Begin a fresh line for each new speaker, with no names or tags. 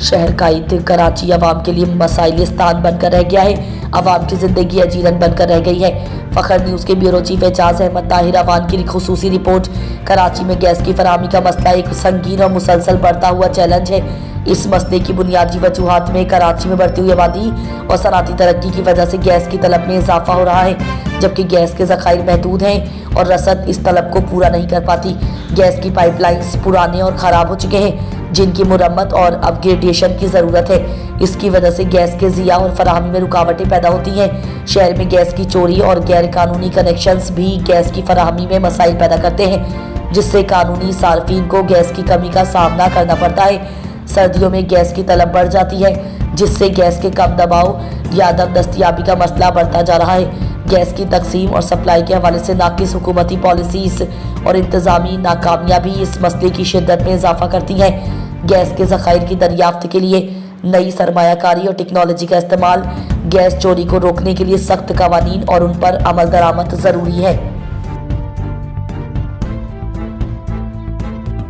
शहर कायद कराची अवाम के लिए मसाइलिस्तान बनकर रह गया है। अवाम की जिंदगी अजीरन बनकर रह गई है। फखर न्यूज़ के ब्यूरो चीफ एजाज अहमद ताहिर अवान की खुसूसी रिपोर्ट। कराची में गैस की फराहमी का मसला एक संगीन और मुसलसल बढ़ता हुआ चैलेंज है। इस मसले की बुनियादी वजूहात में कराची में बढ़ती हुई आबादी और सनअती तरक्की की वजह से गैस की तलब में इजाफा हो रहा है, जबकि गैस के ज़खायर महदूद हैं और रसद इस तलब को पूरा नहीं कर पाती। गैस की पाइपलाइंस पुराने और ख़राब हो चुके हैं, जिनकी मुरम्मत और अपग्रेडेशन की ज़रूरत है। इसकी वजह से गैस के ज़िया और फराहमी में रुकावटें पैदा होती हैं। शहर में गैस की चोरी और गैर कानूनी कनेक्शंस भी गैस की फराहमी में मसाइल पैदा करते हैं, जिससे कानूनी सार्फिन को गैस की कमी का सामना करना पड़ता है। सर्दियों में गैस की तलब बढ़ जाती है, जिससे गैस के कम दबाव या अदम दस्तयाबी का मसला बढ़ता जा रहा है। गैस की तकसीम और सप्लाई के हवाले से नाकिस हुकूमती पॉलिसीज़ और इंतज़ामी नाकामियाँ भी इस मसले की शिद्दत में इजाफा करती हैं। गैस के ज़खायर की दरियाफ्त के लिए नई सरमायाकारी और टेक्नोलॉजी का इस्तेमाल, गैस चोरी को रोकने के लिए सख्त कवानीन और उन पर अमल दरामद ज़रूरी है।